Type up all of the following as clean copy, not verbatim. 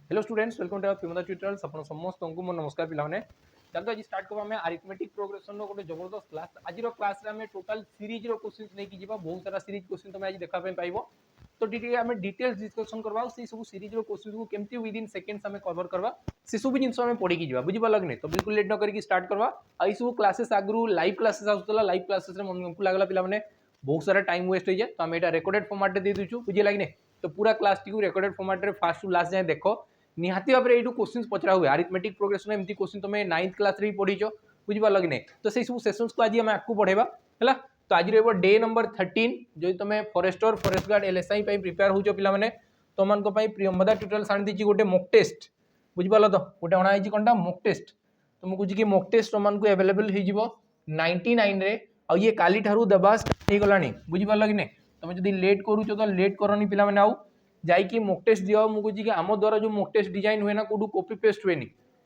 Hello students, welcome to Premada tutorials. आपण समस्त को मोर नमस्कार पिला माने। चलतो आज स्टार्ट करबा में अरिथमेटिक प्रोग्रेशन रो गोटे जबरदस्त क्लास। आज रो क्लास रे हमें टोटल सीरीज रो क्वेश्चंस नै कि जीवा, बहुत सारा सीरीज क्वेश्चन तमे आज देखा पे पाइबो। तो डिटेल हमें डिटेल्स डिस्कशन करबा, से सब सीरीज रो क्वेश्चन को केमती विद इन सेकंड्स हमें कवर करबा, से सब जिंस हमें पढी कि जीवा, बुझी पा लगने। तो बिल्कुल लेट न करी स्टार्ट करबा। आई सब क्लासेस आगरु लाइव क्लासेस आउतला, लाइव क्लासेस रे हमको लागला पिला माने बहुत सारा टाइम वेस्ट हो जाए, तो हम एटा रिकॉर्डेड फॉर्मेट दे दिछु, बुझी लागने। तो पूरा क्लास टी को रिकॉर्डेड फॉर्मेट रे फास्ट टू लास्ट जाए देखो। निहाती भाव में क्वेश्चन पचरा हुए अरिथमेटिक प्रोग्रेशन एमती क्वेश्चन तुम 9th क्लास रे पढ़ीच, बुझिपार कि नहीं। तो से सब सेशंस को आज हम आपको पढ़ेबा है। तो आज रही डे नंबर 13 जो तुम forester forest guard LSI prepare हो पिला माने तुम प्रियंवदा ट्यूटोरियल्स आनी देछि गोटे मॉक टेस्ट, बुझिपार तो गोटे अणाई कोनटा मॉक टेस्ट। तो मुझे कि मॉक टेस्ट तुमको अवेलेबल हो 99 रे, आ ये काली ठारू देबा हो गलानी, बुझिपार कि नहीं। तुम जब लेट करूच तो लेट करनी पिला माने आउ जाइए मॉक टेस्ट दियो। मुझे कि आम द्वारा जो मॉक टेस्ट डिजाइन हुए ना कोडू कॉपी पेस्ट हुए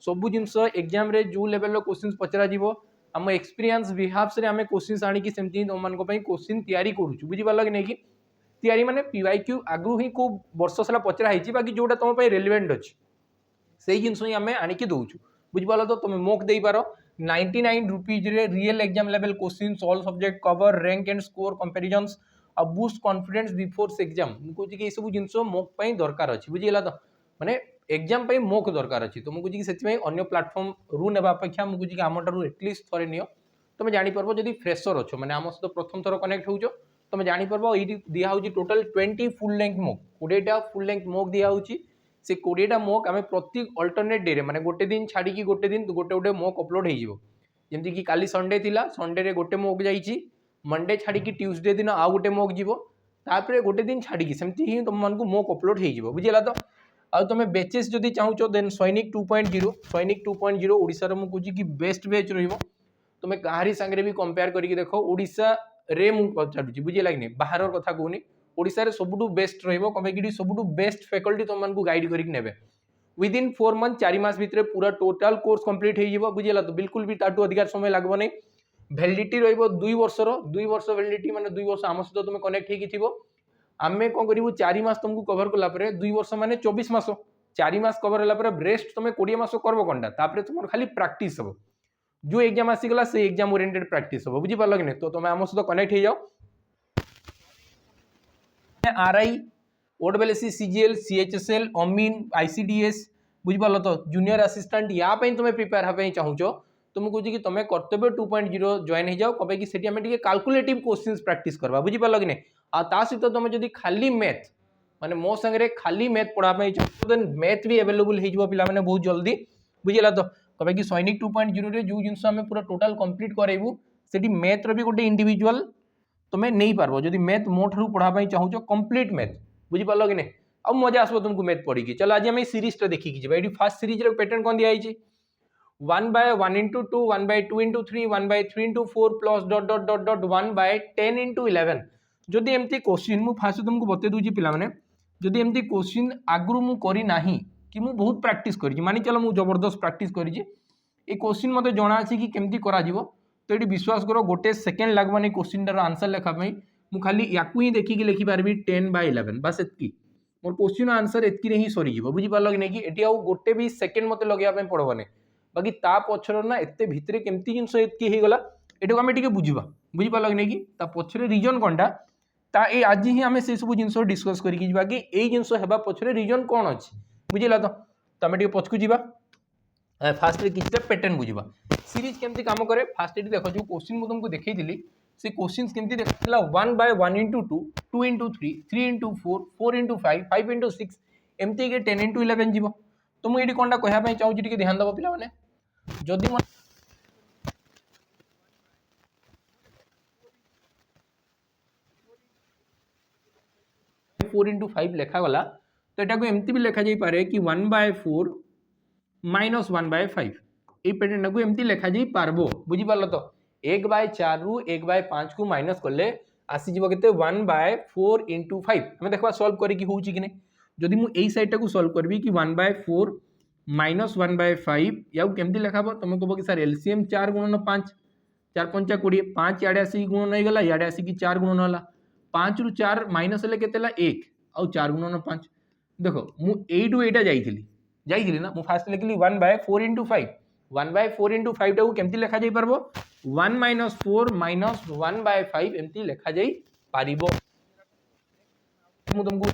सब जिनस एग्जाम रे जो लेवल क्वेश्चन पचरा जीवो आम एक्सपीरियंस बिहाफ से आम क्वेश्चन आनिकी सेमती तुम क्वेश्चन तैयारी करूछु, बुझिपार कि नहीं कि तैयारी माने पीवाईक्यू आगु ही को वर्ष सारा पचरा है, बाकी जोटा तुम रेलेवेंट अच्छी से जिनस ही आम आनिकी दौचु, बुझिपार। तो तुम मॉक दे पार 99 रुपीज रे real exam level question all subject cover rank and score comparisons आ बूस्ट कॉन्फिडेंस बिफोर एग्जाम। मुझे कि सब जिनस मॉक पई दरकार अछि, बुझिला। तो माने एग्जाम पई मॉक दरकार अछि, तो मुझे कि सेति अन्य प्लेटफॉर्म रु नेबा अपेक्षा मुझे कि आमटारू एटलिस्ट थरे नियो तुम जानि परबो। जदि फ्रेशर अछो माने आम सहित प्रथम थर कनेक्ट होउछो तुम जानि परबो एडी दिया होउची टोटल 20 फुल लेंथ मॉक, 20टा फुल लेंथ मॉक दिया होउची। से 20टा मॉक आम प्रति अल्टरनेट डे रे माने गोटे दिन छाड़ी की गोटे दिन गोटे गोटे मॉक अपलोड हो जिवो। जेमति कि काली संडे थिला, संडे रे गोटे मॉक जाईची, मंडे छाड़ी की ट्यूसडे दिन आउ गोटे मॉक जीवो, तापरे गोटे दिन छाड़ी की सेमती ही तुम मानकु मॉक अपलोड हो जिवो, बुझिला। तो आ तुम बेचेस जदि चाहूचो देन सैनिक 2.0 सैनिक 2.0 ओडिसा रे मु कहूची कि बेस्ट बैच रहिबो। तुम कहारी संगे भी कंपेयर करके देखो, ओडिसा रे मु पचारुची, बुझिला कि नहीं, बाहर कथा कहूनी। ओडिसा रे सबुठु बेस्ट रहिबो कबे कि सबुठु बेस्ट फैकल्टी तुम मानकु गाइड करके नेबे। विद इन 4 मंथ 4 मास भितर पूरा टोटल कोर्स कंप्लीट हो जिवो, बुझिला। तो बिल्कुल भी ताटू अधिकार समय लागबो नहीं। वैलिडिटी रहिबो 2 वर्षर, 2 वर्ष वैलिडिटी माने 2 वर्ष आम सहित तुम कनेक्ट होगी थी। आमे कौन करूँ 4 मास तुमको कवर कला 2 वर्ष माने 24 मास, 4 मास कवर होला रेस्ट तुम 20 मास करबो कोनटा, तापरे तुम खाली प्रैक्टिस हो जो एग्जाम आसीगला से एग्जाम ओरिएंटेड प्रैक्टिस हो, बुझी पारल कि नहीं। तो तुम आम सहित कनेक्ट हो जाओ। आरआई ओडबेलसी सीजीएल सीएचएसएल अमीन आईसीडीएस, बुझिपाल। तो जूनियर असिस्टेंट या तुम प्रिपेयर हाँ चाहूच तो मुझे कहूँ कि तुम कर्तव्य 2.0 जॉइन हो जाओ, कबे कि सेठी हमें टिके कैलकुलेटिव क्वेश्चंस प्रैक्टिस करबा, बुझिपाल कि नहीं। आ ता सहित तुम जदि खाली मैथ माने मो संगे खाली मैथ पढ़ाई चाहूँ देन मैथ भी अवेलेबल हो पिला माने बहुत जल्दी, बुझिला। तो कबे कि सैनिक 2.0 रे जो जिनस आम पूरा टोटाल कंप्लीट करेबू सेठी मैथ रो भी गोटे इंडिविजुअल तुम नहीं पार्बो। जदि मैथ मो ठारू पढ़ाई चाहूच कंप्लीट मैथ, बुझिपाल कि नहीं, अब मजा आसो तुमको मैथ पढ़ी की। चलो आज हम सीरीज देखिकी जी। ये फर्स्ट सीरीज रो पैटर्न कौन दिया है 1/1 into 2 1/2 into 3 1/3 into 4 plus dot dot dot dot 1/10 into 11। जदि एमती क्वेश्चन मु फास्ट तुमको बते दूची पिला माने, जदि एमती क्वेश्चन आगु मु करी नाही कि मु बहुत प्रैक्टिस करी मानी चलो मु जबरदस्त प्रैक्टिस करी ए क्वेश्चन मते जणा अछि कि केमती करा जीवो। तो ये विश्वास करो गोटे सेकेंड लगवानी क्वेश्चन टार आंसर लेखा मु खाली याकू ही देखिकी लिखि पारबी 10/11 बस एतकी मोर क्वेश्चन आंसर एतकी ही सरी जीवो, बुझी पारल कि नहीं कि एटी आ गोटे भी सेकेंड मते लगेया पे पड़बो नै। बाकी ता पछर ना एते भितरे केमती जिंस एतकी हे गला एटो आमे टिके बुझिबा, बुझी पारल कि नहीं कि ता पछरे रीजन कोनटा ता ए आज ही आमे से सब जिंस डिस्कस करिकि जिबा कि ए जिंस हेबा पछरे रीजन कोन अछि, बुझिला। तो आमे टिके पछकु जिबा फास्ट रे किछटा पैटर्न बुझिबा सीरीज केमती काम करे। फास्ट एटी देखो जो क्वेश्चन मु तुमको देखैतिली से क्वेश्चंस केमती देखला 1/1 into 2 2 into 3 3 into 4 4 into 5 5 into 6 एमती के 10 into 11 जीवो। तो मु एटी कोनटा कहया पई चाहू टिके ध्यान दबो पिला माने, जदि 4 into 5 लेखा गला तो एटा को एमती भी लेखा जाई पारे कि 1/4 minus 1/5 ए पैटर्न को एमती लेखा जाई पारबो, बुझी पारलो। तो 1/4 रु 1/5 को माइनस करले आसी जीवो केते 1/4 into 5। हमें देखबा सॉल्व करी कि होउची कि नै। जदि मु एई साइड टा को सॉल्व करबी कि 1/4 minus 1/5 या केमती लेखाबो तुम कहबो कि सर एलसीएम 4 गुणन 5 4 5 20 5 याडे आसी गुणन हो गला, याडे आसी कि 4 गुणन होला 5 रु 4 माइनस ले केतेला 1 आ 4 गुणन 5। देखो मु एइटू एटा जाईथिली जाइली ना मु फास्ट लिखली 1/4 into 5 1/4 into 5 टाକୁ କେମିତି ଲେଖା ଯାଇ ପାରବ 1 - 4 - 1/5 ଏମିତି ଲେଖା ଯାଇ ପାରିବ ମୁଁ तुमको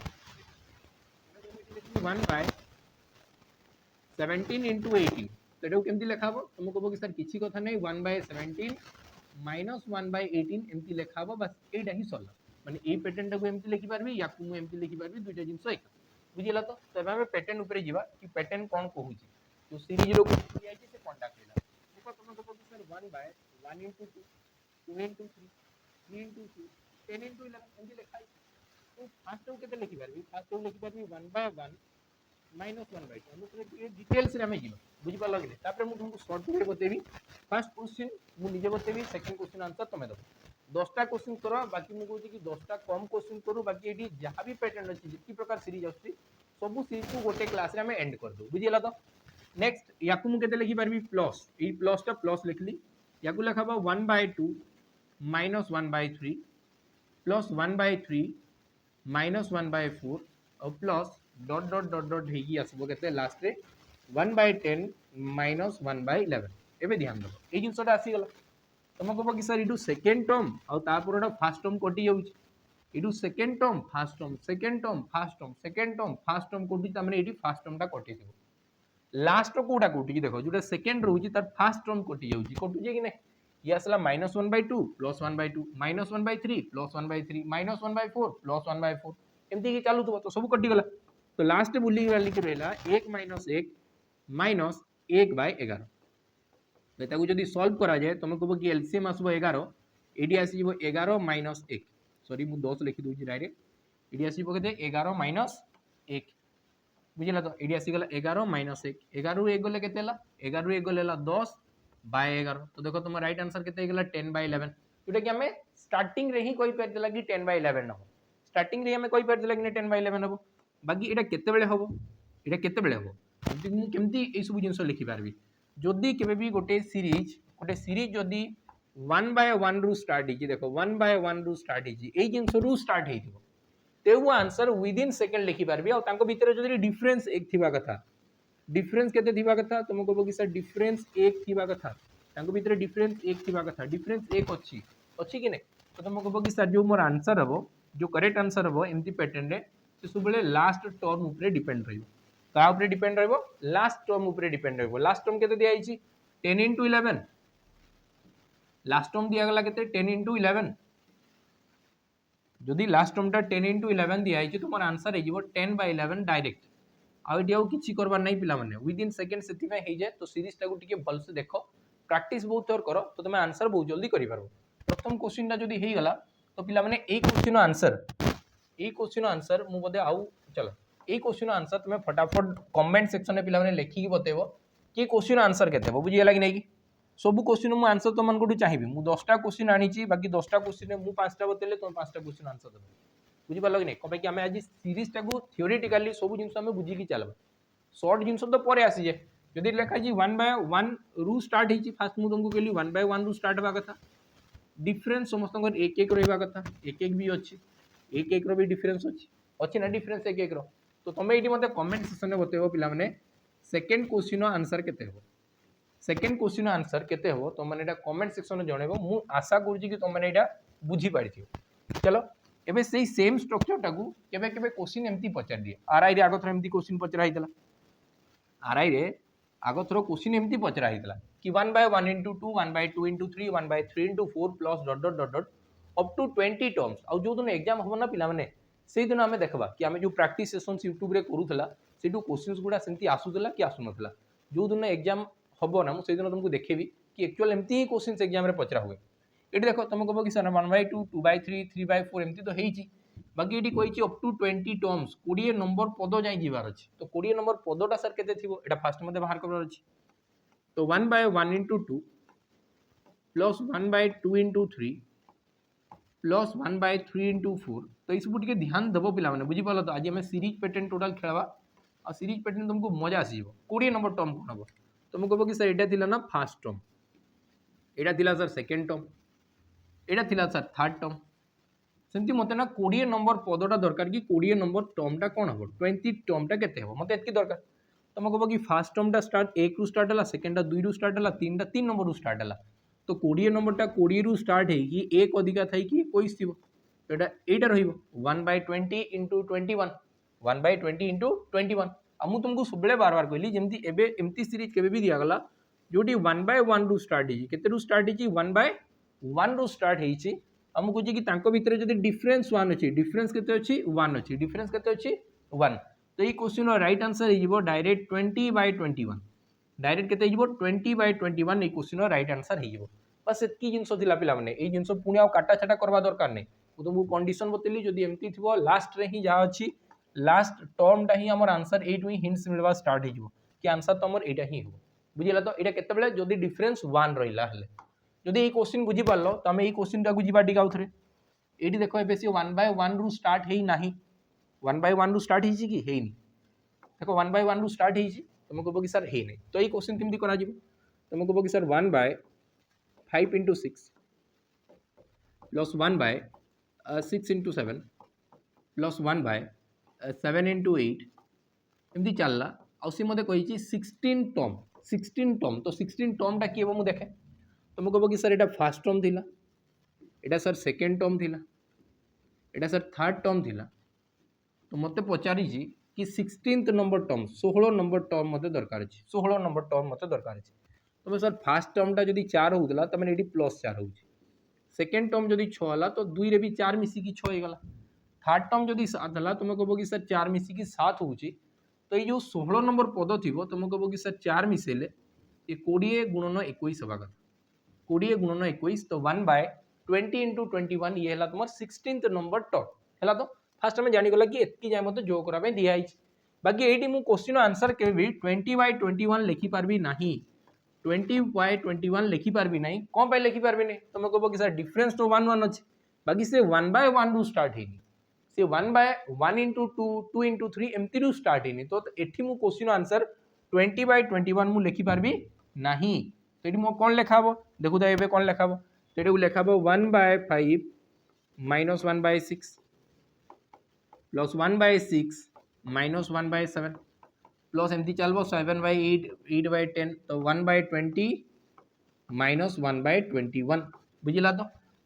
1/17 into 18 ସେଟାକୁ କେମିତି ଲେଖା ହବ ତୁମକୁ କହିବ କି सर କିଛି କଥା ନାହିଁ 1/17 - 1/18 ଏମିତି ଲେଖା ହବ बस एटा ही सॉल्व माने ए पैटर्न टाକୁ एमती लिखि पारबी या को एमती लिखि पारबी दुईटा जिंस एक बुझिला तो तबे हम पैटर्न ऊपर जीवा कि पैटर्न कोन कहूची जो सीरीज रो दिया छै से कोनटा कहला देखो तुम को कहू sir 1/1 into 2 2 into 3 3 into 2 10 into 11 एमती लिखाई तो फास्ट टाକୁ केते लिखि पारबी फास्ट टाକୁ लिखि पारबी 1/1 - 1/2 हम तो ये डिटेल्स रे हमें जीवा बुझि पालो कि तापर मु तुमको शॉर्ट वे बतेबी फर्स्ट क्वेश्चन मु निजे बतेबी सेकंड क्वेश्चन आंसर तमे दो 10टा क्वेश्चन करो बाकी मु कहूची कि 10टा कम क्वेश्चन करू बाकी एडी जहां भी पैटर्न अछि जितकी प्रकार सीरीज आछि सब सीरीज को गोटे क्लास रे हमें एंड कर दो बुझिला तो नेक्स्ट याकू मु केते लिखि पारबी प्लस ए प्लस टा प्लस लिखली याकू लिखाबा 1/2 - 1/3 प्लस 1/3 - 1/4 और plus dot dot dot dot हेगी आसबो केते लास्ट रे 1/10 - 1/11 एबे ध्यान दो ए जिंसटा आसी गला तुम कह कि सर यू सेकेंड टर्म आउ तापर फास्ट टर्म कटि जाउछि यू second term first term second term first term second term first term कटि त माने एटी फास्ट टर्म टा कटि दिबो लास्ट कोटा कटि कि देखो जोटा सेकेंड रहउछि तार फास्ट टर्म कटि जाउछि कटु जे कि नै ये आसला -1/2 + 1/2 -1/3 + 1/3 -1/4 + 1/4 एमती कि चालू तो सब कटि गला तो लास्ट बुली वाली के रहला 1 - 1 -1/11 बेटा को जदी सॉल्व करा जाए तुम कहबो कि एलसीएम आसबो 11 एडी आसी जिवो 11 - 1 सॉरी मु 10 लिखि दोछि डायरेक्ट एडी आसीबो केते 11 - 1 बुझिला तो एडी आसी गला 11 - 1 11 रु 1 गले केते ला 11 रु 1 गले ला 10/11 तो देखो तुम राइट आंसर केते गेला 10/11 जोटा कि हमें स्टार्टिंग रे ही कोइ पर देला कि 10/11 न हो स्टार्टिंग रे हमें कोइ पर देला कि 10/11 हो बाकी एटा केते बेले हो एटा केते बेले हो केमती ए सब जिंस लिखि पारबी जदि केबे भी गोटे सीरीज जदि 1/1 रु स्टार्ट हिची देखो 1/1 रु स्टार्ट हिची ए जिंस रु स्टार्ट हेतिबो तेउ आंसर विद इन सेकंड लिखि पारबी आ तांको भीतर जदि डिफरेंस एक थिबा कथा डिफरेंस केते थिबा कथा तुम कहबो कि सर डिफरेंस एक थिबा कथा तांको भीतर डिफरेंस एक थिबा कथा डिफरेंस एक अछि अछि कि नै तो तुम कहबो कि सर जो मोर आंसर हबो जो करेक्ट आंसर हबो एमती पैटर्न रे से सब बेले लास्ट टर्म ऊपर डिपेंड रहइबो का ऊपर डिपेंड रहइबो लास्ट टर्म ऊपर डिपेंड रहइबो लास्ट टर्म केते दिया आइछि 10 into 11 लास्ट टर्म दिया गला केते 10 into 11 जदि लास्ट टर्म टा 10 into 11 दिया आइछि तो मोर आंसर हे जिवो 10/11 डायरेक्ट आ एटी आउ किछि करबा नै पिला माने विद इन सेकंड सेति में हे जाय तो सीरीज टा को टिके भल से देखो प्रैक्टिस बहुत थोर करो तो तुम आंसर बहुत जल्दी करि पारबो प्रथम क्वेश्चन टा जदि हे गला तो पिला माने ए क्वेश्चन आंसर मु बदे आउ चलो ए क्वेश्चन आंसर तुम फटाफट कमेंट सेक्शन में पिला माने लेखि कि बतेबो कि क्वेश्चन आंसर केते हो बुझी गेला कि नै कि सब क्वेश्चन मु आंसर तो मन को चाहिबी मु 10टा क्वेश्चन आनी छी बाकी 10टा क्वेश्चन मु 5टा बतेले तुम 5टा क्वेश्चन आंसर देबो बुझी पालो कि नै कबे कि हमें आज सीरीज टा को थ्योरेटिकली सब जिंस हमें बुझी कि चलबा शॉर्ट जिंस तो परे आसी जे जदि लेखा जी 1/1 रु स्टार्ट हिची फास्ट मु तुमको कहली 1/1 रु स्टार्ट बा कथा डिफरेंस समस्त एक एक रहबा कथा एक एक भी अछि एक एक रो भी डिफरेंस अछि ना डिफरेंस एक एक रो तो तुम एटी मते कमेंट सेक्शन में बतेबो पिला माने सेकंड क्वेश्चन आंसर केते हो सेकंड क्वेश्चन आंसर केते हो तो माने एटा कमेंट सेक्शन में जणेबो मु आशा करूची कि तुम माने एटा बुझी पारिथियो चलो एबे सेही सेम स्ट्रक्चर टाकू केबे केबे क्वेश्चन एमती पचार दिए आरआई रे आगो थरो एमती क्वेश्चन पचरा हितला आरआई रे आगो थरो क्वेश्चन एमती पचरा हितला कि 1/1 into 2 1/2 into 3 1/3 into 4 plus dot dot dot dot up to 20 terms आ जो दिन एग्जाम हो ना पिला माने सेही दिन हमें देखबा कि हमें जो प्रैक्टिस सेशंस YouTube रे करूथला सेटू क्वेश्चंस गुडा सेमती आसुथला कि आसु नथला जो दिन एग्जाम हबो ना मु सेही दिन तुमको देखेबी कि एक्चुअल एमती क्वेश्चंस एग्जाम रे पचरा हुए एटी देखो तुम कहबो कि सर 1/2 2/3 3/4 एमती तो हेइची बाकी एटी कहिची अप टू 20 टर्म्स 20 नंबर पद जाई जीवार अछि तो 20 नंबर पदटा सर केते थिबो एटा फास्ट मते बाहर करबार अछि तो 1/1 into 2 plus 1/2 into 3 plus 1/3 into 4 तो इस बुट के ध्यान देबो पिला माने बुझी पालो तो आज हमें सीरीज पैटर्न टोटल खेलबा आ सीरीज पैटर्न तुमको मजा आसीबो 20 नंबर टर्म कोन हबो तुम कहबो कि सर एटा थिला ना फर्स्ट टर्म एटा थिला सर सेकंड टर्म एटा थिला सर थर्ड टर्म सेमती मते ना 20 नंबर पदटा दरकार कि 20 नंबर टर्म टा कोन हबो 20 टर्म टा केते हबो मते एतकी दरकार तुम कह कि फास्ट टर्मटा स्टार्ट 1 रु स्टार्ट है, सेकेंडटा 2 रु स्टार्ट है, तीनटा 3 नंबर रु स्टार्ट है। तो 20 नंबरटा 20 रु स्टार्ट है एक अधिका थी 21 थी, तो यहाँ रही 1/20 इंटू 21, 1/20 इंटू 21। अब मुझे तुमको सब बार बार कहली जमी एमती सीरीज के भी दिगला जो 1/1 रु स्टार्ट हो स्टार्ट हो 1/1 रु स्टार्ट हो आमको कहे कि भितर जो डिफरेन्स 1 अच्छी डिफरेन्स के 1 अच्छी डिफरेन्स के 1, तो ये क्वेश्चन राइट आंसर हो डायरेक्ट 20/21, डायरेक्ट के 20/21 ये क्वेश्चन राइट आंसर हो। बस एतकी जिनस पे ये जिनस पुणी काटा छाटा करवा दरकार नहीं। तुमको कंडीशन बतेली जब एमती थी लास्ट रे ही जहाँ अच्छी लास्ट टर्मटा ही आम आंसर एटू ही हिंट्स मिलवा स्टार्ट हो कि आंसर तुम यहाँ ही हो बुझेगा। तो यहाँ केतबेले जदि डिफरेन्स 1 रहा जदि ये क्वेश्चन बुझी पार तो आम ये क्वेश्चन टाक जी टी आउ थे ये देख ए सी 1/1 रु स्टार्ट है ना 1/1 रु स्टार्ट है कि है देख 1/1 रु स्टार्ट है तुम कह कि सर है नहीं। तो ये क्वेश्चन केमती करा तुम कह कि sir 1/5 into 6 plus 1/6 into 7 plus 1/7 into 8 एमती चलला आउ सी मत कही 16 टर्म तो 16 टर्मटा किए मुझे देखे तुम कह कि सर यहाँ फास्ट टर्म थिला, यहाँ सर सेकेंड टर्म थिला, यहाँ सर थर्ड टर्म थिला, तो मत पचारि कि 16th number term 16 number term मत दरकार अच्छे 16 नंबर टर्म मत दरकार अच्छे। तुम सर फास्ट टर्मटा जब 4 होता तो मैंने ये +4 हो सेकेंड टर्म जब 6 है तो 2 रे भी 4 मिसिकी 6 होगा, थर्ड टर्म जब 7 है तुम कह कि सर 4 मिसिकी 7 हो तो ये 16 नंबर पद थी तुम कह कि सर 4 मिसेले ये 20 गुणन 21 हवा कथा 20 गुणन 21 तो 1/20 इंटू 21 ये है तुम 16th नंबर टर्म है। तो फास्ट आम जानीगला कि एतकी जाए मत जो करने दिखाई बाकी ये मुझे क्वेश्चन आंसर के 20/21 लिखिपारि ना 20/21 लिखिपारि ना कौन पाई लिखिपारि नहीं तुम कह कि सर डिफरेन्स तो 1/1 अच्छे बाकी से 1/1 रु स्टार्ट है से 1/1 इंटू 2 इंटू 3 एमती रु स्टार्ट है तो ये मुझे क्वेश्चन आंसर 20/21 मुझे लिखिपारि ना। तो ये कौन लिखा देखो तो ये कौन लिखा तो ये लिखा 1/5 माइनस 1/6 प्लस 1/6 माइनस 1/7 प्लस एमती चलो 7/8 8/10 तो 1/20 माइनस 1/21 बुझला। तो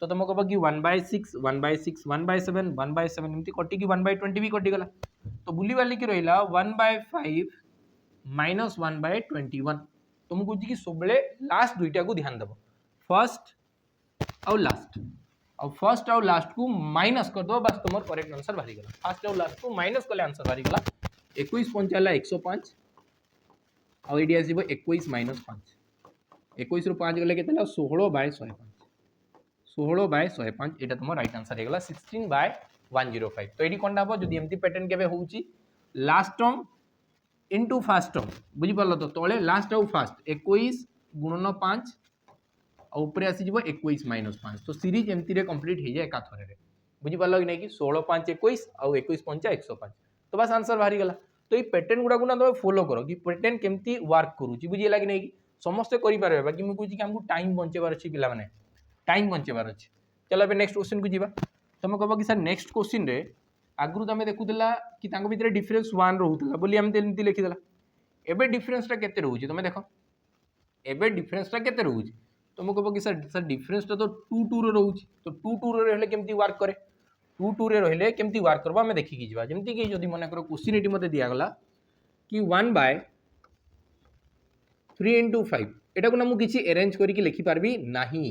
तुम कह कि 1/6 1/6 1/7 1/7 एमती कटिकी 1/20 भी कटिगला तो बुली बाली कि रहा 1/5 माइनस 1/21 तुम कह कि सब लास्ट दुईटा को ध्यान देव फर्स्ट आउ लास्ट फर्स्ट आउ लास्ट को माइनस कर दो बस तुम करेक्ट आंसर बाहरी गला फर्स्ट आउ लास्ट को माइनस कले आंसर बाहरी गला 21 पंचाला 105 आउ ये आसो 21 माइनस 5 21 रु 5 गले के 16/105 16/105 यहाँ तुम राइट आंसर होगा 16/105। तो ये कौन हम जब एमती पैटर्न के हो last term into first term बुझीपार तो तले लास्ट आउ फास्ट 21 गुणन 5 ऊपर आसीज 21 माइनस 5 तो सीरीज एमती कम्प्लीट हो जाए एकाथर बुझीपार कि नहीं कि 16 5 21 आउ 21 5 105 तो बस आंसर बाहरी गला। तो ये पैटर्न गुड़ा ना तुम फॉलो कर कि पैटर्न केमती वर्क करुच्ची बुझीगला कि नहीं कि समस्ते करेंगे बाकी मुझे कहे कि आमको टाइम बचेबार अच्छी पे टाइम बचेबार अच्छे। चलो अब नेक्स्ट क्वेश्चन को जी तुम कह कि सर नेक्स्ट क्वेश्चन रे आगु तुम देखुला कि भितर डिफरेन्स 1 रोला बोली एमती लिखिदेला एबे डिफरेन्सटा केते रोचे तुम देख एबे डिफरेन्सटा केते रोचे तुम कह कि सर डिफरेन्सटा तो 2 रोचे तो 2 रे केमती वर्क करे 2 रे रहिले केमती वर्क करबा हमें देखिकी जीवा जेमती कि जदि मन कर क्वेश्चन ये मते दियागला कि 1/3 इंटू 5 एटा को ना मु किछि अरेंज करके लिखि पारबी नाही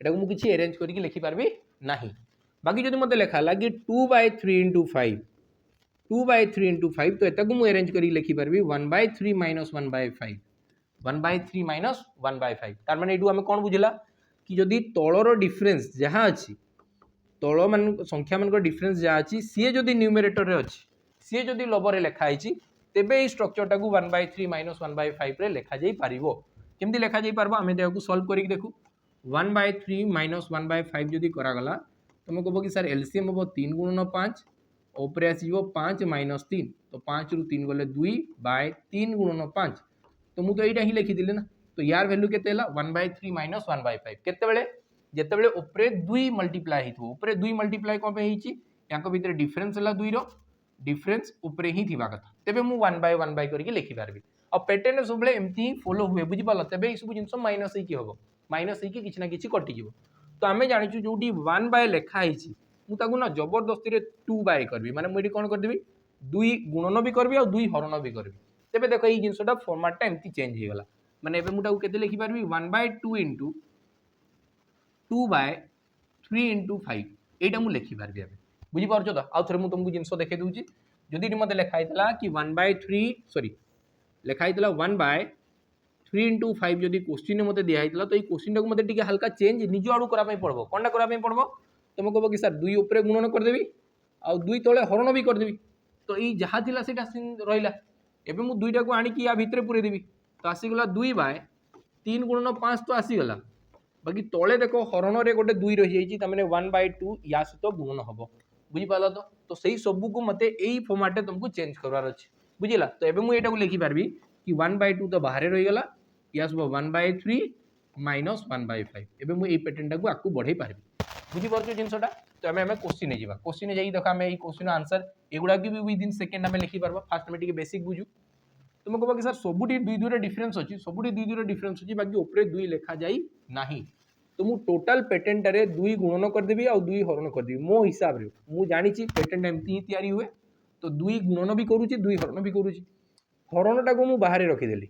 एटा को मु किछि अरेंज करके लिखि पारबी नाही बाकी जदि मते लेखा लागी 2/3 इंटू 5 2/3 इंटू 5 तो एटा को मु अरेंज करके लिखि पारबी 1/3 माइनस 1/5 1/3 माइनस 1/5 तार माने एटू हमें कोन बुझिला कि जदि तळर डिफरेंस जहाँ अछि तल मान संख्या मान डिफरेंस जहाँ अच्छी सी जदि न्यूमरेटर अच्छी सी जदि लबर लिखा है तेबे ये स्ट्रक्चर टाक 1/3 माइनस 1/5 रे लिखा जाई पारिबो केमती लिखा जाई पारबो आमे देखु सॉल्व करके देखु 1/3 माइनस 1/5 जदि करागला तुम कह कि सर एलसीएम हम 3 गुणन 5 ऊपर आसो 5 माइनस 3 तो 5 रु 3 गले 2/3 गुणन 5 तो मुझे यहाँ ही लिखिदी ना तो यार वैल्यू के 1/3 माइनस 1/5 केते जितेबाला उपरे 2 मल्टीप्लाए हो उपरे 2 मल्टीप्लाए कौन या भितर डिफरेन्स है 2 रो डिफरेंस ऊपर ही थिबा कथा तेबे मु 1 बाय करके लिखि पारबी आ पैटर्न सब बेले एमती ही फॉलो हुए बुझी पाल तेबे ई सब जिंस माइनस ही होबो माइनस ही किछि ना किछि कटि जिवो तो आमे जानिछु जोटी 1 बाय लेखा आइछि मु ताकू ना जबरदस्ती रे 2 बाय करबी माने मु एटी कोन कर देबी 2 गुणन भी करबी और 2 हरण भी करबी तेबे देखो ई जिंसटा फॉर्मेट टा एमती चेंज हे गला माने एबे मु ताकू केते लिखि पारबी 1 बाय 2 इनटू 2 बाय 3 इनटू 5 एटा मु लिखि पारबी एबे बुझी पारछो तो आ थरे मु तुमको जिंस देखै दउची जदि मते लेखा आइतला कि 1 बाय 3 सॉरी लेखा आइतला 1 बाय 3 इनटू 5 जदि क्वेश्चन मते दिया आइतला तो ई क्वेश्चन टाको मते टिके हल्का चेंज निज आडू करा पई पड़बो कोनटा करा पई पड़बो तुम कहबो कि सर 2 ऊपर गुणन कर देबी आ 2 तळे हरण भी कर देबी तो ई जहा थिला सेटा रहिला एबे मु 2 टाको आनी कि या भितरे पुरे देबी तो आसी गला 2 बाय 3 गुणन 5 तो आसी गला बाकी तळे देखो हरण रे गोटे 2 रहि जाईची त माने 1 बाय 2 या सहित गुणन हबो बुझी पाला तो सही सब को मते एई फॉर्मेट तुमको चेंज करवार अछि बुझिला तो एबे मु एटा को लिखि पारबी कि 1 बाय 2 तो बाहर रहि गला या सब 1 बाय 3 माइनस 1 बाय 5 एबे मु एई पैटर्न टा को आकु बढ़ाई पारबी बुझी परछो जिंसटा तो हमें क्वेश्चन जीवा क्वेश्चन जाई देखो हमें ई क्वेश्चन आंसर एगुडा की भी विद इन सेकंड हमें लिखि पारबा फास्ट में टिके बेसिक बुझू तुम कहबो कि सर सबुटी 2 2 रे डिफरेंस अछि सबुटी 2 2 रे डिफरेंस अछि बाकी ऊपर 2 लिखा जाई नाही तो मु टोटल पेटेंट रे 2 गुणन कर देबी और 2 हरण कर देबी मो हिसाब रे मु जानि छी पेटेंट एमती ही तयारी हुए तो 2 गुणन भी करूची 2 हरण भी करूची हरण टा को मु बाहर रखि देली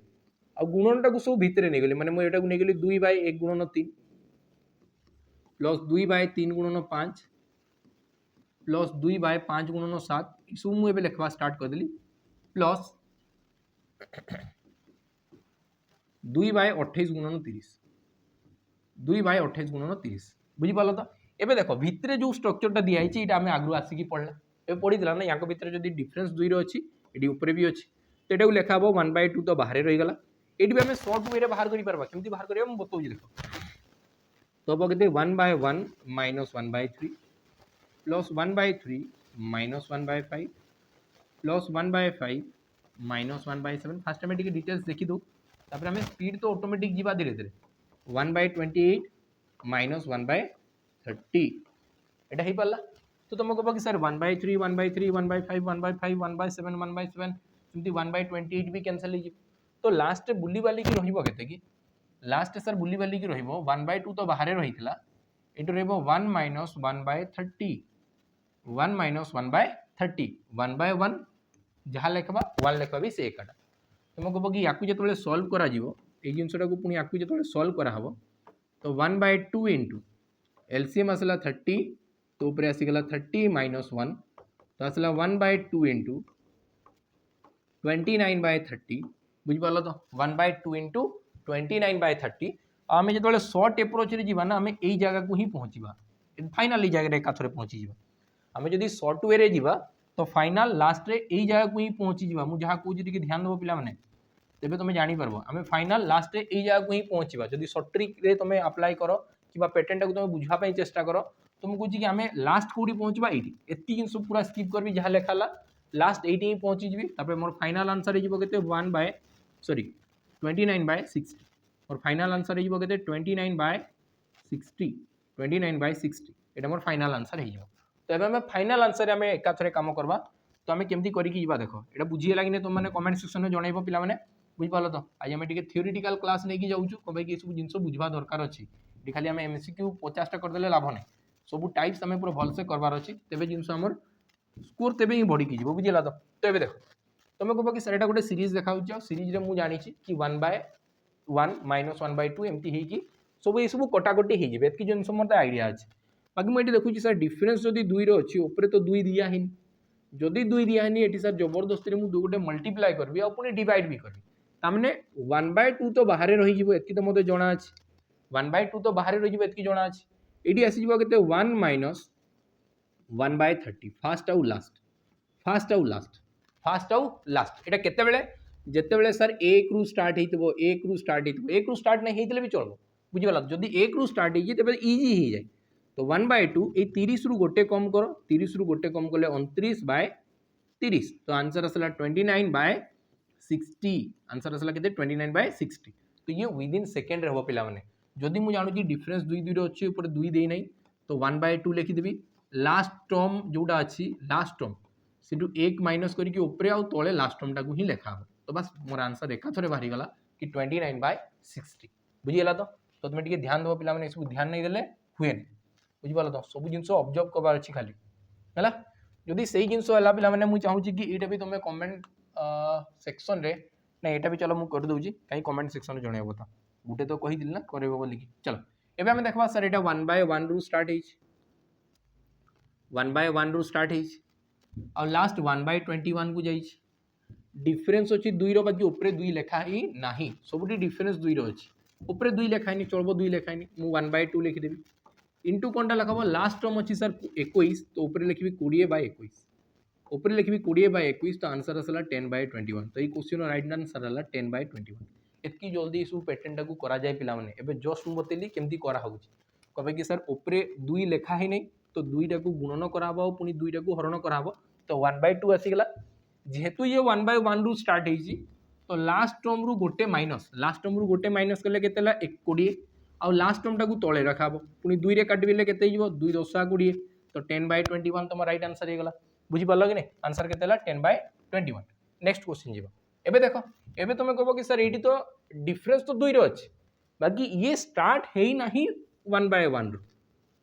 आ गुणन टा को सब भीतर नै गेली माने मु एटा को नै गेली 2 बाय 1 गुणन 3 प्लस 2 बाय 3 गुणन 5 प्लस 2 बाय 5 गुणन 7 सब मु एबे लिखवा स्टार्ट कर देली प्लस 2 बाय 28 गुणन 30 2 बाय 28 गुणन 30 बुझी पालो तो एबे देखो भितरे जो स्ट्रक्चर टा दिया हिची एटा हमें आगु आसी की पढला एबे पढी दिला ना याको भितरे जदी डिफरेंस 2 रो अछि एडी ऊपर भी अछि तो एटा को लेखा हबो 1 बाय 2 तो बाहर रहि गला एडी भी हमें शॉर्ट वे रे बाहर करि परबा केमती बाहर करिया हम बतौजी देखो तो अब कहते 1 by 1 minus 1 by 3 plus 1 by 3 minus 1 by 5 plus 1 by 5 minus 1 by 7 fast में टिके डिटेल्स देखि दो तापर हमें स्पीड तो ऑटोमेटिक जीवा धीरे धीरे 1 बाय 28 माइनस 1 बाय 30 एटा ही पाला तो तुम कहबो कि sir 1 by 3 1 by 3 1 by 5 1 by 5 1 by 7 1 by 7 सिमती 1 बाय 28 भी कैंसिल हो तो लास्ट बुली वाली की रहिबो केते कि लास्ट सर बुली वाली की रहिबो 1 बाय 2 तो बाहर रहितला एटु रहिबो 1 minus 1 by 30 1 minus 1 by 30 1 by 1 जहाँ लिखबा 1 लिखबा भी से एकाटा तुम कहबो कि याकू जेतबेले सॉल्व करा जीवो ए जिंसटा को पुनी याकू जेतबेले सॉल्व करा हबो तो 1 बाय 2 इनटू एलसीएम आसला 30 तो ऊपर आसीगला 30 माइनस 1 तो आसला 1 बाय 2 इनटू 29 बाय 30 बुझ पालो तो 1 बाय 2 इनटू 29 बाय 30 आमे जेतबेले शॉर्ट अप्रोच रे जीवा ना आमे एई जगह को ही पहुंचीबा फाइनली जगह रे काथरे पहुंची जीवा आमे जदी शॉर्ट वे रे जीवा तो फाइनल लास्ट रे एई जगह को ही पहुंची जीवा मु जहा को जदी के ध्यान दबो पिला माने तेबे तुम जानी परबो आमे फाइनल लास्ट रे एई जगह को ही पहुंचीबा जदी शॉर्ट ट्रिक रे तुम अप्लाई करो किबा पेटेंट को तुम बुझा पई चेष्टा करो तुम कहूँ कि आमे लास्ट कोडी पहुंचबा एटी एत्ती जिंस पूरा स्किप करबी जहा लेखाला लास्ट एटी ही पहुंची जीबी तापर मोर फाइनल आंसर हे जीवो केते 1 बाय सॉरी 29 बाय 60 और फाइनल आंसर हे जीवो केते 29 बाय 60 29 बाय 60 एटा मोर फाइनल आंसर हे जीवो तो एबे हमें फाइनल आंसर हमें एका थरे काम करबा तो हमें केमती करी की जीवा देखो एटा बुझिए लागिने तुम माने कमेंट सेक्शन में जणाइबो पिला माने बुझ पालो तो आज हमें टिके थ्योरेटिकल क्लास नै की जाउछु कबे कि सब जिंस बुझवा दरकार अछि टी खाली हमें एमसीक्यू 50 टा कर देले लाभ नै सब टाइप्स हमें पूरा भल से करबार अछि तेबे जिंस हमर स्कोर तेबे ही बढ़ी की जीवो बुझिला तो एबे देखो तुम कहबो कि सर एटा गोटे सीरीज देखाउछ सीरीज रे मु जानि छी कि 1 बाय 1 माइनस 1 बाय 2 एमती हे कि सब ए सब कटाकटी हे जिवे एतकी जिंस मते आईडिया अछि बाकी मु एटी देखुची सर डिफरेंस जदी 2 रो अछि ऊपर तो 2 दिया हिन जदी 2 दिया हिन एटी सर जबरदस्ती रे मु दो गोटे मल्टीप्लाई करबी आ पुनी डिवाइड भी करबी तामने 1 बाय 2 तो बाहर रही जिवो एतकी तो मते जणा अछि 1 बाय 2 तो बाहर रही जिवो एतकी जणा अछि एडी आसी जिवो केते 1 माइनस 1 बाय 30 फास्ट आउ लास्ट फास्ट आउ लास्ट फास्ट आउ लास्ट एटा केते बेले जेते बेले सर 1 रु स्टार्ट हेतिबो 1 रु स्टार्ट हेतिबो 1 रु स्टार्ट नै हेतिले भी चलबो बुझि वाला जदी 1 रु स्टार्ट हेजी तबे इजी हे जाय तो 1 बाय 2 ए 30 रु गोटे कम करो 30 रु गोटे कम करले 29 बाय 30 तो आंसर असला 29 बाय 60 आंसर असला केते 29 बाय 60 तो ये विद इन सेकंड रे हो पिला माने जदी मु जानु कि डिफरेंस 2 2 रे अछि ऊपर 2 देई नै तो 1 बाय 2 लिखि देबी लास्ट टर्म जोडा अछि लास्ट टर्म सेटू 1 माइनस करके ऊपर आउ तले लास्ट टर्म टाकू ही लिखा हो तो बस मोर आंसर एका थरे बाहरी गला कि 29/60 बुझीगला तो तुम टिके ध्यान दो पिला माने सब ध्यान नहीं देले हुए बुझी पालो तो सब जिंस ऑब्जर्व करबार अछि खाली हैला जदि सही जिंस हला पिला माने मु चाहू छी कि एटा भी तुम कमेंट सेक्शन रे ना एटा भी चलो मु कर दउ छी काई कमेंट सेक्शन रे जणेबो तो गुटे तो कहि दिल ना करेबो बोली कि चलो एबे हम देखबा सर एटा 1 बाय 1 रु स्टार्ट हेछ 1 बाय 1 रु स्टार्ट हेछ और लास्ट 1 बाय 21 को जाइछ डिफरेंस अछि 2 रो बाकी ऊपर 2 लिखा ही नाही सबुटी डिफरेंस 2 रो अछि ऊपर 2 लिखा ही चलबो 2 लिखा ही मु 1 बाय 2 लिखि देबी इंटू कोनटा लिखबो लास्ट टर्म अछि सर 21 तो ऊपर लिखबी 20 बाय 21 ऊपर लिखबी 20 बाय 21 तो आंसर असला 10 बाय 21 तो ई क्वेश्चन राइट आंसर हला 10 बाय 21 एतकी जल्दी इसु पैटर्न टाकू करा जाय पिला माने एबे जस्ट मु बतेली केमती करा होउची कहबे कि सर ऊपर 2 लिखा ही नहीं तो 2 टाकू गुणन कराबो पुनी 2 टाकू हरण कराबो तो 1 बाय 2 आसी गला जेहेतु ये 1 बाय 1 रु स्टार्ट हेजी तो लास्ट टर्म रु गोटे माइनस कले केतेला 20 आ लास्ट टर्म टाकू तळे रखाबो पुनी 2 रे काटबिले केते हिबो 2 10 20 तो 10 बाय 21 तम राइट आंसर हे गला बुझी पालो कि नहीं आंसर केतेला 10 बाय 21 नेक्स्ट क्वेश्चन जीवो एबे देखो एबे तुम कहबो कि सर एटी तो डिफरेंस तो 2 रो अछि बाकी ये स्टार्ट हेई नाही 1 बाय 1 रु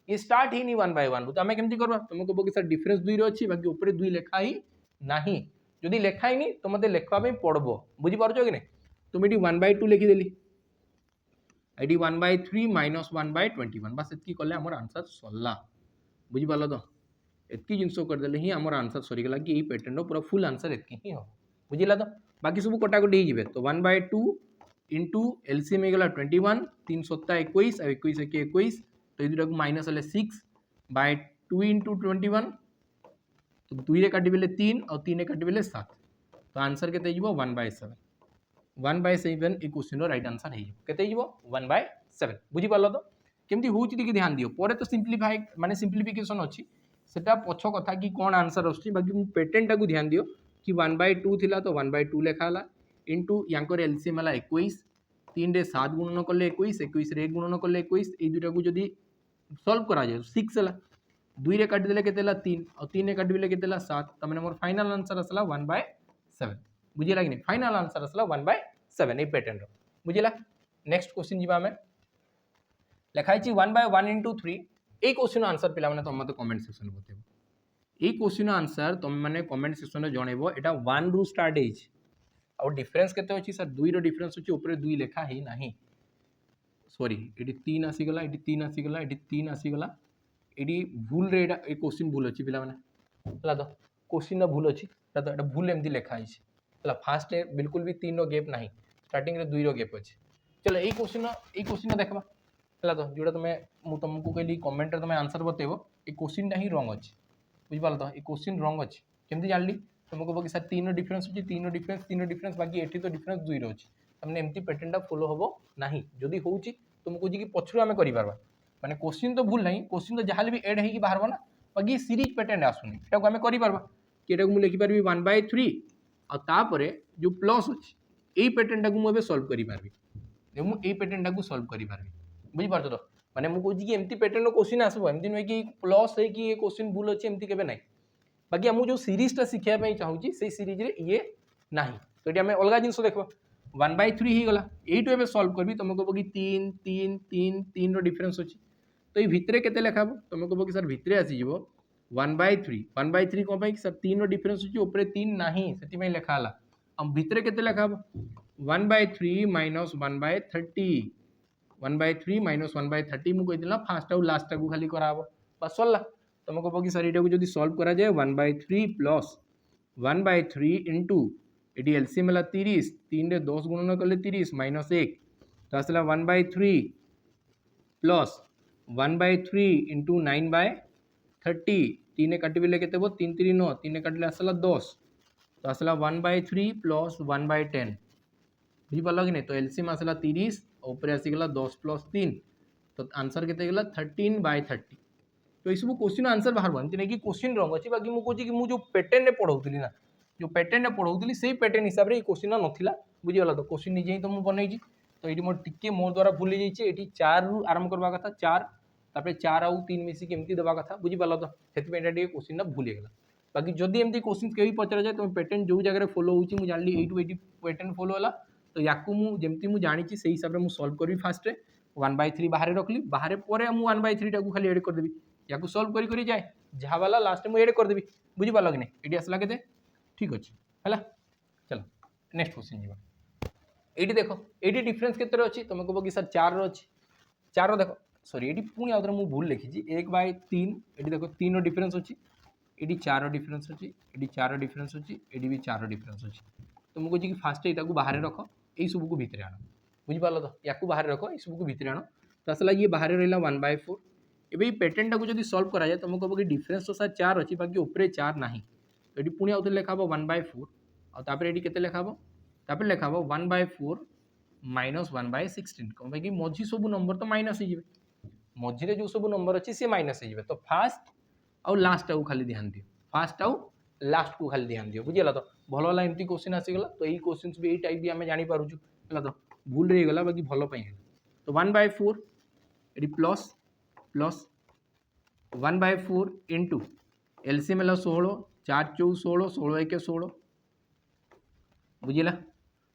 ये स्टार्ट ही नहीं 1 बाय 1 रु तो हमें केमती करबा तुम कहबो कि सर डिफरेंस 2 रो अछि बाकी ऊपर 2 लिखा ही नाही जदि लिखा ही नहीं तो मते लिखवा पे पड़बो बुझी पारछो कि नहीं तुम एटी 1 बाय 2 लिखि देली एटी 1 बाय 3 माइनस 1 बाय 21 बस एतकी कले हमर आंसर सल्ला बुझी पालो तो एतकी जिंस कर देले ही हमर आंसर सरी गला कि ई पैटर्न रो पूरा फुल आंसर एतकी ही हो बुझिला तो बाकी सब कटाकटी ही जिवे तो 1 बाय 2 इंटू एलसीएम गला 21 3 7 21 और 21 के 21 तो इधर को माइनस हले 6 बाय 2 इंटू 21 तो 2 रे काटी बेले 3 और 3 रे काटी बेले 7 तो आंसर केते जिवो 1 by 7 1 by 7 E question row right answer हे केते जिवो 1 बाय 7 बुझी पालो तो केमती होउची टिके ध्यान दियो परे तो सिंपलीफाई माने सिंपलीफिकेशन अछि सेटा पछ कथा कि कोन आंसर आछि बाकी मु पैटर्न टाकू ध्यान दियो कि 1 बाय 2 थिला तो 1 बाय 2 लेखा हला इंटू यांकर एलसीएम हला 21 3 रे 7 गुणन करले 21 21 रे 1 गुणन करले 21 ए दुटा को जदी सॉल्व करा जाय 6 हला 2 रे काट देले केतेला 3 और 3 रे काट देले केतेला 7 त माने मोर फाइनल आंसर असला 1 बाय 7 बुझिला कि नहीं फाइनल आंसर असला 1 by 7 A pattern row बुझिला next question जीवा में लिखाई छी 1 by 1 into 3 A question answer पिला माने तुम मते कमेंट सेक्शन में बतेबो ए क्वेश्चन आंसर तुम माने कमेंट सेक्शन में जणेबो एटा 1 रु स्टार्ट हेज और डिफरेंस केते अछि सर 2 रो डिफरेंस अछि ऊपर 2 लिखा हे नाही सॉरी एटी 3 आसी गला एटी 3 आसी गला एटी 3 आसी गला एटी भूल रे एटा ए क्वेश्चन भूल अछि पिला माने हला तो क्वेश्चन ना भूल अछि तो एटा भूल एमदी लिखा अछि हला फास्ट बिल्कुल भी 3 रो गैप नाही स्टार्टिंग रे 2 रो गैप अछि चलो ए क्वेश्चन देखबा हला तो जोड़ा तुम मु तुमको कहली कमेंट रे तुम आंसर बतेबो ए क्वेश्चन टा ही रॉन्ग अछि बुझ पाल तो ए क्वेश्चन रॉन्ग अछि केमती जानली तुमको कहबो कि सर 3 रो डिफरेंस अछि 3 रो डिफरेंस बाकी एठी तो डिफरेंस 2 रो अछि हमने एमती पैटर्न टा फॉलो होबो नाही जदी होउची तुमको जी कि पछरु हमें करि पारबा माने क्वेश्चन तो भूल नहीं क्वेश्चन तो जहाले भी ऐड है कि बाहर ना बाकी सीरीज पैटर्न आसुनी एटा को हमें करि पारबा कि एटा को मु लिखि पारबी 1 बाय 3 और तापरे जो प्लस अछि एई पैटर्न टा को मु एबे सॉल्व करि पारबी मु एई पैटर्न टा को सॉल्व करि पारबी बुझी पारछो तो माने मु कहूँ कि एमती पैटर्न क्वेश्चन आसबो एमती नुहे कि प्लस है कि ये क्वेश्चन भूल अच्छे एमती केबे नाही बाकी हम जो सीरीज टा शिखिया पे चाहूची से सीरीज रे ये नाही तो एटी हमें अलगा जिंस देखबो 1 बाय 3 ही गला एटू एबे सॉल्व करबी तुम कहबो कि 3 3 3 3 रो डिफरेंस अछि तो ई भितरे केते लेखाबो तुम कहबो कि सर भितरे आसी जिवो 1 बाय 3 को भाई सर 3 रो डिफरेंस अछि ऊपर 3 नाही सेति में लेखा हला हम भितरे केते लेखाबो 1 by 3 minus 1 by 30 1 by 3 minus 1 by 30 मु कहि दिला फर्स्ट आउ लास्ट को खाली कराबो बस सल्ला तुम कहबो कि सर एटा को जदी सॉल्व करा जाय 1 बाय 3 प्लस 1 बाय 3 इनटू एटी एलसीएम हला 30 3 रे 10 गुणन करले 30 माइनस 1 तो आसला 1 by 3 plus 1 by 3 into 9 by 30 3 ने काटिबेले केते बो 3 3 9 3 ने काटले आसला 10 तो आसला 1 बाय 3 प्लस 1 बाय 10 बुझी पालो कि नहीं तो एलसीएम आसला 30 ऊपर आसी गला 10 प्लस 3 तो आंसर केते गला 13 बाय 30 तो ये सब क्वेश्चन आंसर बाहर बनती नहीं कि क्वेश्चन रंग अच्छी बाकी मुझे कि मुझे जो पैटर्न पढ़ाऊली ना जो पैटर्न पढ़ाऊली से पैटर्न हिसाब से क्वेश्चन नाला बुझीगला तो क्वेश्चन निजे ही तो मुझे बनई तो ये मोर टिके मो द्वारा भूल जाइए ये 4 रु आरंभ करवा कथा 4 तापर 4 आउ 3 मिसिक एमती देवा कथा बुझी पाल तो से क्वेश्चन भूल गला बाकी जदि एमती क्वेश्चन कहीं पचरा जाए तुम पैटर्न जो जगह फॉलो होची मु जानली 8 टू 80 पैटर्न फॉलो होला तो याकू मु जेमती मु जानी से हिसाब से मु सॉल्व करी फास्ट 1/3 बाहर रखली बाहर पर मु 1/3 टाकू खाली एड कर देबी याकू सॉल्व करी जाए जहाँ वाला लास्ट में एड कर देबी बुझी पाल कि नहीं ये आसला के ठीक अच्छे है चलो नेक्स्ट क्वेश्चन जी ये देख ये डिफरेन्स के तुम कह कि सर 4 अच्छी 4 देख सॉरी ये पुणी आउे मुझे भूल लिखी 1/3 ये देख 3 डिफरेन्स अच्छी ये 4 डिफरेन्स अच्छी ये 4 डिफरेन्स अच्छी ये भी 4 डिफरेन्स अच्छी तो मुझे कहे कि फास्ट यहाँ बाहर रख यही सब को भितर आण बुझिपार तो या बाहर रख ये सब को भितर आण तो आसला ये बाहर रहा 1/4 ये पैटर्न टाक जब सल्व कराए तुम कह कि डिफरेन्स तो सर 4 अच्छी बाकी ऊपर 4 ना तो ये पुणी आउे लिखा 1/4 आउे ये के लिखा तापर लिखा 1/4 माइनस 1/16 कौन कि मझी सब नंबर तो माइनस हो मझे जो सब नंबर अच्छी सी माइनस हो तो फास्ट आउ लास्ट को खाली ध्यान दियो फास्ट आउ लास्ट को खाली ध्यान दियो बुझीगला तो भल है एमती क्वेश्चन आसीगला तो यही क्वेश्चन भी यही टाइप भी आम जानीपार्चु है तो भूल रही गला बाकी भल तो 1/4 ये प्लस प्लस 1/4 इंटू एलसीएम है 16 4 4 16 16 1 16 बुझीला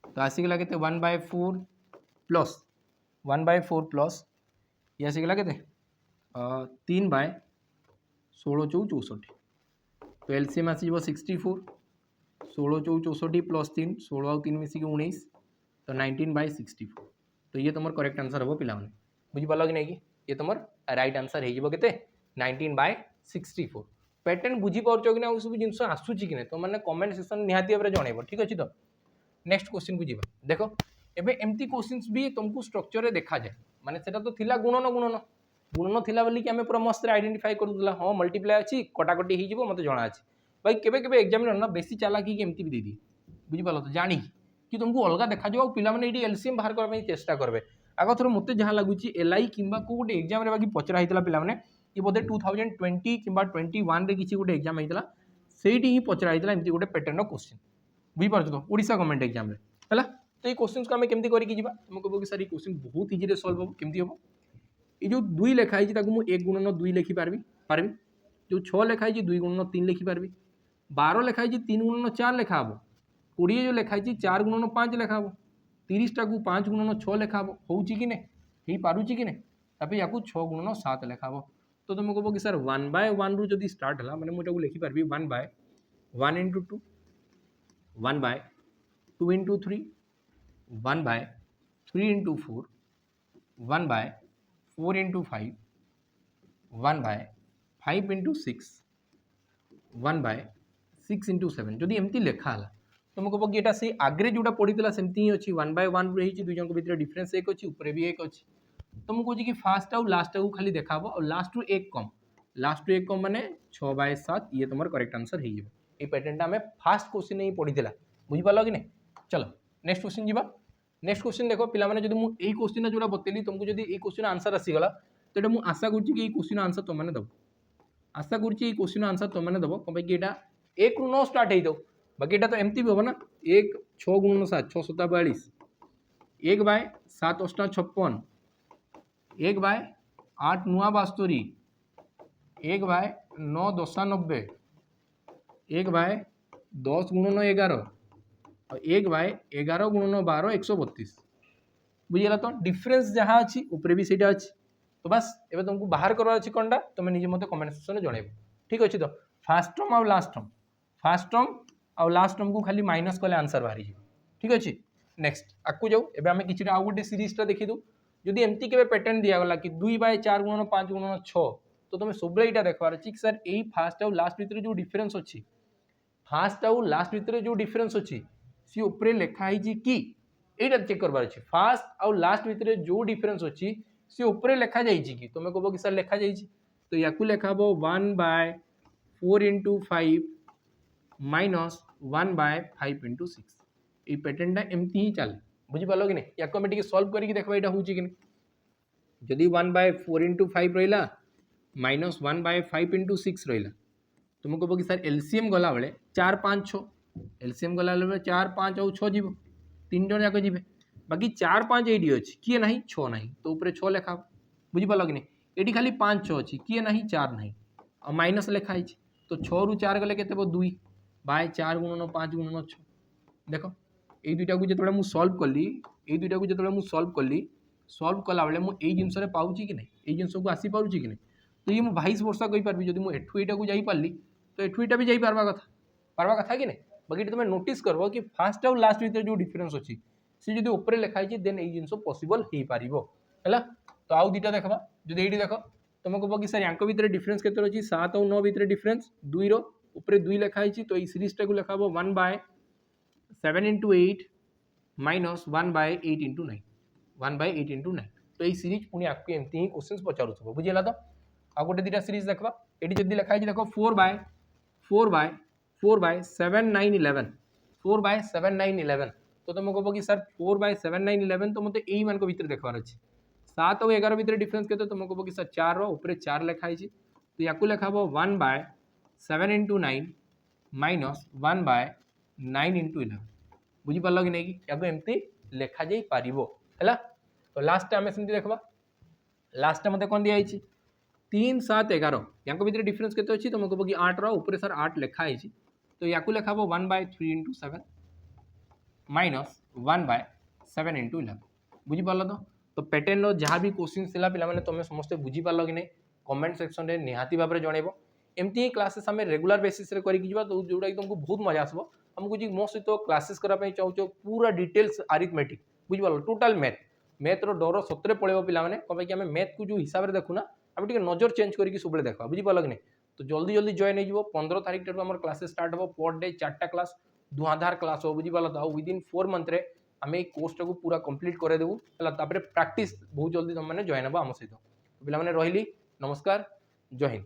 तो आसीगला के 1/4 प्लस 1/4 प्लस ये आसीगला के 3/16 चौ 64 तो एलसीएम आसीज 64 16 चौ 64 प्लस 3 16 और 3 मिसिक 19 तो 19/64 तो ये तुम करेक्ट आंसर हम पिला बुझीपाल कि नहीं कि ये तुम राइट आंसर हो के 19/64 पैटर्न बुझीपार कि ना सब जिन आसूँ कि तुम मैंने कमेंट सेक्शन निहाती भाव में जनइब ठीक अच्छे तो नेक्स्ट क्वेश्चन को जीवा देख एबे एमती क्वेश्चंस भी तुमको स्ट्रक्चर रे देखा जाए माने सेटा तो थिला गुणन गुणन गुणन थिला बोली कि हमें पूरा मस्त आइडेंटिफाई करूला हां मल्टीप्लाई अछि कटाकटी ही जीवो मते जणा अछि भाई केबे केबे एग्जामिनर ना बेसी चालाकी कि एमती भी दे दी बुझी पालो तो जानी कि तुमको अलग देखा जाओ पिला माने एडी एलसीएम बाहर करबा में चेष्टा करबे आगो थरो मते जहां लागुची एलआई किंबा को गोटे एग्जाम रे बाकी पचरा हितला पिला माने कि बोधे 2020 किंबा 21 रे किछि गोटे एग्जाम हितला सेठी ही पचरा हितला एमती गोटे पैटर्न क्वेश्चन बुझी पारछ तो ओडिसा गवर्नमेंट एग्जाम रे है तो ये क्वेश्चन को आम केमती करके जीवा तुम कह कि सर ये क्वेश्चन बहुत इजी सल्व हम केमती हम ये जो 2 लिखाई मुझे 1 गुणन 2 लिखिपारि पार्बी जो 6 लिखाई 2 गुणन 3 लिखिपारि 12 लिखाई 3 गुणन 4 लिखा हम 20 जो लिखाई 4 गुणन 5 लिखा हम 30 टाक 5 गुणन 6 लिखा हम हो कि नहीं पारुची कि नहीं तापर या 6 गुणन 7 लिखा हम तो तुम कह कि सर 1/1 रु जब स्टार्ट है मैंने मुझे लिखिपारि 1/1 into 2 1/2 into 3 1/3 into 4 1/4 into 5 1/5 into 6 1/6 into 7 जदि एमती लिखा है तुम कह कि यहाँ से आगे जोटा पड़ा सेमती ही अच्छी 1/1 रही दुई जन भितर डिफरेन्स 1 अच्छी ऊपर भी 1 अच्छी तो मुझे कहूँ कि फास्ट आउ लास्ट को खाली देखा और लास्ट रु 1 कम लास्ट रु 1 कम माने 6/7 ये तुम करेक्ट आंसर हो पैटर्नटा आम फास्ट क्वेश्चन ही पढ़ी बुझीपाल कि नहीं चलो नेक्स्ट क्वेश्चन जी नेक्स्ट क्वेश्चन देखो पिला माने जदि मु एई क्वेश्चन जोड़ा बतेली तुमको जदि एई क्वेश्चन आंसर आसीगला तो एटा मु आशा करूची कि एई क्वेश्चन आंसर तुम माने दबो आशा करूची एई क्वेश्चन आंसर तुम माने दबो कम कि एटा 1 रु 9 स्टार्ट हेइतो बाकी एटा तो एमती भी हो ना 1 6 गुणन 7 6 7 42 1/7 8 56 1/8 9 72 1/9 10 90 1/10 गुणन 11 और 1/11 गुणन 12 132 बुझीगला तो डिफरेन्स जहाँ अच्छी ऊपर भी सीटा अच्छी तो बस एवं तुमको बाहर करवार अच्छी कौनटा तुम निजे मत कमेंट सेक्शन में जनइब ठीक अच्छे तो फास्ट टर्म आउ लास्ट टर्म को खाली माइनस कले आंसर बाहरी ठीक अच्छे नेक्स्ट आगू जाऊ एवं आम कि आउ गोटे सीरीजटा देखीदू जदि एमती के पैटर्न दिगला कि 2/4 गुणन 5 गुणन 6 तो तुम सब यहाँ देखबार अच्छी सर यही फास्ट आउ लास्ट भितर जो डिफरेन्स अच्छी फास्ट आउ लास्ट भितर जो डिफरेन्स अच्छी सी ऊपर लिखाई कि यहीटा चेक करवार अच्छे फास्ट आउ लास्ट भितर जो डिफरेन्स अच्छी सी ऊपर लिखा जाइए कि तुम कह कि सर लिखा जाइए तो या लिखा 1/4 इंटू 5 माइनस 1/5 इंटू 6 ये पैटर्नटा एमती ही चले बुझीपाल कि नहीं या आम टे सल्व करके देखा यहाँ हो कि जदि 1/4 इंटू 5 रहा माइनस 1/5 इंटू 6 रहा तुम कह कि सर एलसीएम गला बेले 4 5 6 एलसीएम गला 4 5 और 6 जीव 3 जन जाक जी बाकी 4 5 ये अच्छी किए ना 6 ना तो ऊपर 6 लिखा बुझीपाल कि नहीं ये खाली 5 6 अच्छी किए ना 4 ना और माइनस लिखाई तो 6 रु 4 गले केते 2 बाय 4 गुणन 5 गुणन 6 देख ये दुईटा को जो मुझे सल्व कली ये दुईटा को जो मुझे सल्व कला बेले मुझे यही जिनस पाऊँ कि नहीं ये जिनस को आसी पार्टी कि नहीं तो ये मुझे 22 वर्ष कहींपारि जब मुझे एठू यहाँ को जापारि तो एठू यहाँ भी जापार कथा कि नहीं बाकी तुम नोटिस कर कि फास्ट आउ लास्ट भितर जो डिफरेन्स अच्छी सी जो ऊपर लिखाई देन ये जिन पॉसिबल हो पार है तो आउ दुईटा देखा जो ये देख तुम कह कि सर यहाँ भितर डिफरेन्स के 7 और 9 भितर डिफरेन्स 2 रे 2 लिखाई तो ये सीरीजटा को लिखा 1/7 × 8 माइनस 1/8 × 9 1/8 × 9 तो ये सीरीज पुणी आपको एमती ही क्वेश्चन पचारूब बुझीगला तो आ गोटे दुटा सीरीज देखा ये जब लिखाई देख 4/7 9 11 4/7 9 11 तो तुम कह कि सर 4/7 9 11 तो मतलब यही मान भर देखबार अच्छे 7 और 11 भितर डिफरेन्स के तुम कह कि सर 4 ऊपर 4 लिखाई तो या लिखा 1/7 × 9 माइनस 1/9 × 11 बुझीपार कि नहीं या एमती लिखा जा पार है तो लास्ट आम सेमती देखा लास्ट मत कौन दिखाई 3 7 11 या भितर डिफरेन्स के अच्छी तुम कह कि 8 ऊपर सर 8 लिखाई तो या लिखा 1/3 × 7 माइनस 1/7 × 11 बुझीपार तो पैटर्न जहाँ भी क्वेश्चन था पे तुम समस्ते बुझीपार कि नहीं कमेंट सेक्शन में निहाती भाव में जनइब एमती ही क्लासेस आम रेगुलर बेसिस रे करके तो जोटा कि तुमको बहुत मजा आसो आमको जी मो सहित क्लासेस करने चाहूँ पूरा डिटेल्स आरिथमेटिक बुझीपार टोटाल मैथ्र डर सतरे पड़े पाने कहीं कि मैथ को जो हिसाब से देखुना आम टे नजर चेंज करके सब देखा बुझीपार कि नहीं तो जल्दी जल्दी जॉइन हो 15 तारीख ठार आम क्लासेस स्टार्ट हो पर डे 4टा क्लास धुआंधार क्लास हो बुझीपार तो विदिन 4 मंथ रे आम ये कोर्स को पूरा कंप्लीट करदेबू है प्रैक्टिस बहुत जल्दी तुम मैंने जॉइन हम आम सहित पे रही नमस्कार जय हिंद।